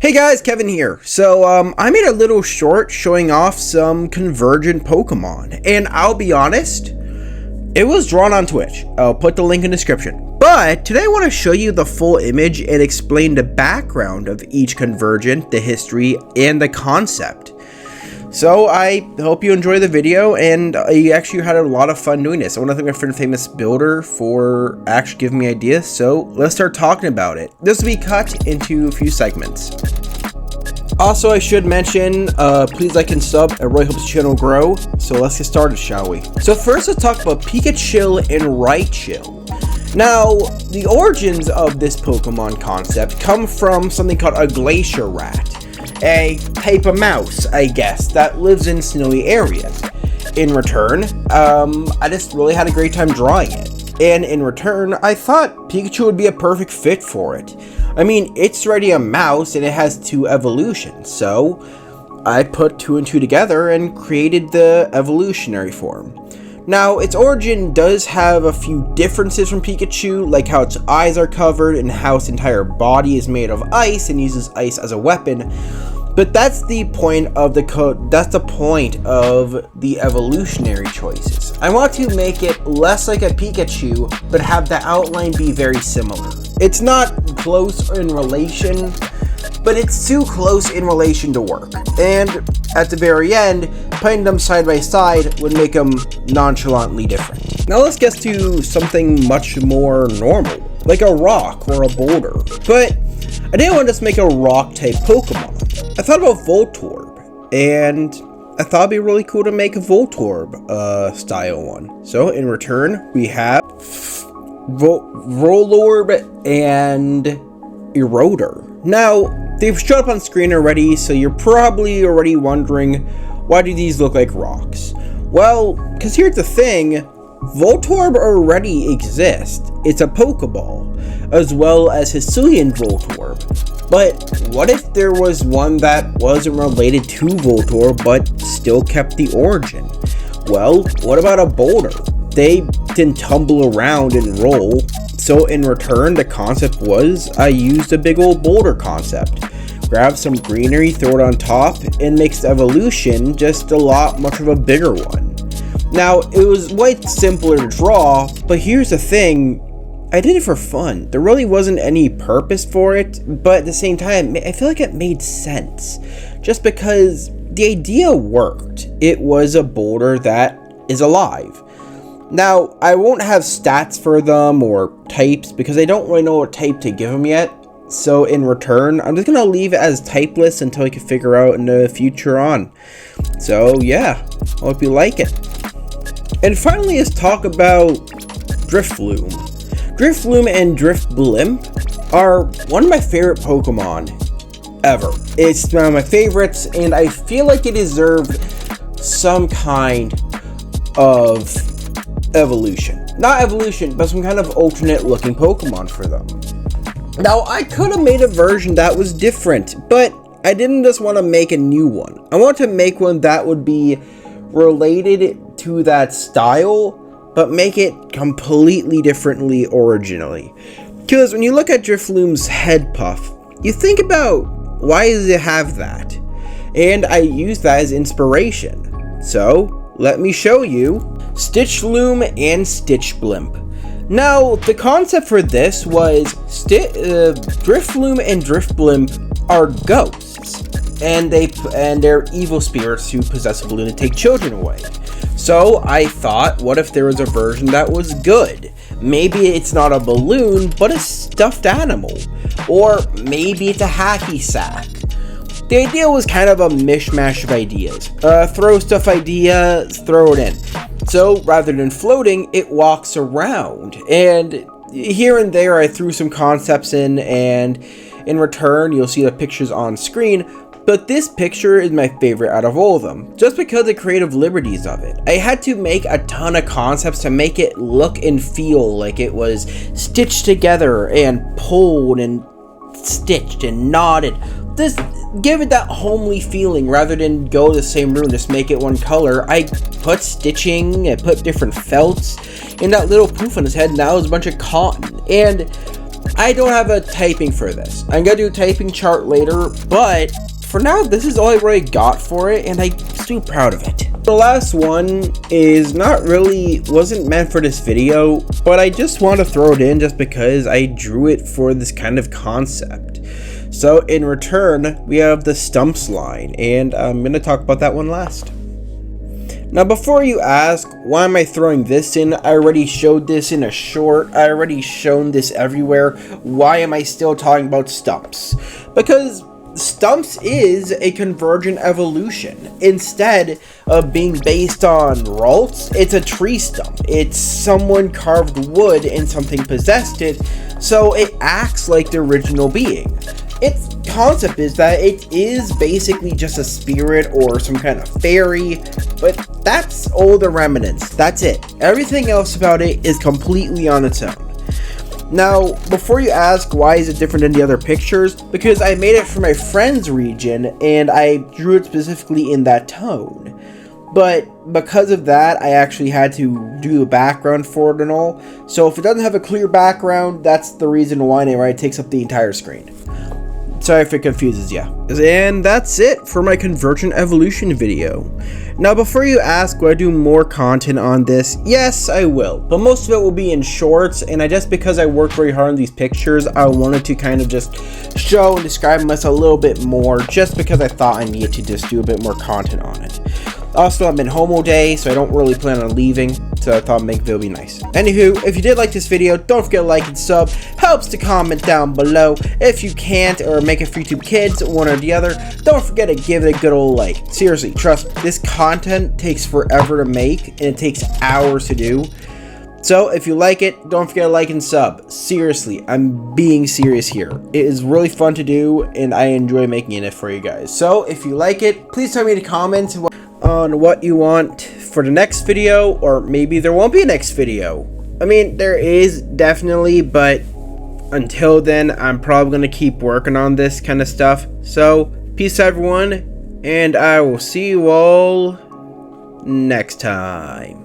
Hey guys, Kevin here. So, I made a little short showing off some convergent Pokemon, and I'll be honest, it was drawn on Twitch. I'll put the link in the description. But today I want to show you the full image and explain the background of each convergent, the history, and the concept. So I hope you enjoy the video, and I actually had a lot of fun doing this. I want to thank my friend Famous Builder for actually giving me ideas, so let's start talking about it. This will be cut into a few segments. Also, I should mention, please like and sub, it really helps the channel grow, so let's get started, shall we? So first, let's talk about Pikachu and Raichu. Now, the origins of this Pokemon concept come from something called a glacier rat. A type of mouse, I guess, that lives in snowy areas. In return, I just really had a great time drawing it. And in return, I thought Pikachu would be a perfect fit for it. I mean, it's already a mouse and it has two evolutions, so I put two and two together and created the evolutionary form. Now, its origin does have a few differences from Pikachu, like how its eyes are covered and how its entire body is made of ice and uses ice as a weapon. But that's the point of the evolutionary choices. I want to make it less like a Pikachu, but have the outline be very similar. It's not close in relation, but it's too close in relation to work. And at the very end, putting them side by side would make them nonchalantly different. Now let's get to something much more normal, like a rock or a boulder. But I didn't want to just make a rock type Pokemon. I thought about Voltorb, and I thought it'd be really cool to make a Voltorb style one. So in return, we have Rolorb and Eroder. Now, they've showed up on screen already, so you're probably already wondering, why do these look like rocks? Well, because here's the thing, Voltorb already exists. It's a Pokeball, as well as Hisuian Voltorb. But what if there was one that wasn't related to Voltorb, but still kept the origin? Well, what about a boulder? They didn't tumble around and roll. So in return, the concept was, I used a big old boulder concept. Grab some greenery, throw it on top, and makes the evolution just a lot much of a bigger one. Now, it was quite simpler to draw, but here's the thing, I did it for fun. There really wasn't any purpose for it, but at the same time, I feel like it made sense. Just because the idea worked. It was a boulder that is alive. Now, I won't have stats for them or types because I don't really know what type to give them yet. So in return, I'm just going to leave it as typeless until I can figure out in the future on. So yeah, I hope you like it. And finally, let's talk about Drifloon. Drifloon and Drifblim are one of my favorite Pokemon ever. It's one of my favorites, and I feel like it deserved some kind of evolution. Not evolution, but some kind of alternate looking Pokemon for them. Now, I could have made a version that was different, but I didn't just want to make a new one. I want to make one that would be related to that style, but make it completely differently originally. Because when you look at Drifloon's head puff, you think about, why does it have that? And I use that as inspiration. So, let me show you Stitchloom and Stitchblimp. Now, the concept for this was Drifloom and Drifblimp are ghosts, and they're evil spirits who possess a balloon to take children away. So I thought, what if there was a version that was good? Maybe it's not a balloon, but a stuffed animal. Or maybe it's a hacky sack. The idea was kind of a mishmash of ideas. Throw stuff ideas, throw it in. So rather than floating, it walks around. And here and there I threw some concepts in, and in return you'll see the pictures on screen. But this picture is my favorite out of all of them, just because of the creative liberties of it. I had to make a ton of concepts to make it look and feel like it was stitched together and pulled and stitched and knotted. Just give it that homely feeling rather than go the same room, just make it one color. I put stitching, I put different felts, and that little poof on his head now is a bunch of cotton. And I don't have a typing for this. I'm gonna do a typing chart later, but for now, this is all I really got for it, and I'm still proud of it. The last one is wasn't meant for this video, but I just want to throw it in just because I drew it for this kind of concept. So in return, we have the stumps line, and I'm gonna talk about that one last. Now before you ask, why am I throwing this in? I already showed this in a short, I already shown this everywhere. Why am I still talking about stumps? Because stumps is a convergent evolution. Instead of being based on ralts, it's a tree stump. It's someone carved wood and something possessed it, so it acts like the original being. Its concept is that it is basically just a spirit or some kind of fairy, but that's all the remnants. That's it. Everything else about it is completely on its own. Now, before you ask why is it different than the other pictures, because I made it for my friend's region and I drew it specifically in that tone. But because of that, I actually had to do a background for it and all. So if it doesn't have a clear background, that's the reason why, and it takes up the entire screen. Sorry if it confuses you. And that's it for my convergent evolution video. Now before you ask, will I do more content on this? Yes, I will, but most of it will be in shorts, and because I worked very hard on these pictures, I wanted to kind of just show and describe myself a little bit more, just because I thought I needed to just do a bit more content on it. Also, I'm in homo day, so I don't really plan on leaving, so I thought make the video be nice. Anywho, if you did like this video, don't forget to like and sub. Helps to comment down below. If you can't, or make it for YouTube Kids, one or the other, don't forget to give it a good old like. Seriously, trust me, this content takes forever to make, and it takes hours to do. So, if you like it, don't forget to like and sub. Seriously, I'm being serious here. It is really fun to do, and I enjoy making it for you guys. So, if you like it, please tell me in the comments on what you want for the next video, or maybe there won't be a next video. I mean, there is definitely, but until then, I'm probably going to keep working on this kind of stuff. So, peace everyone, and I will see you all next time.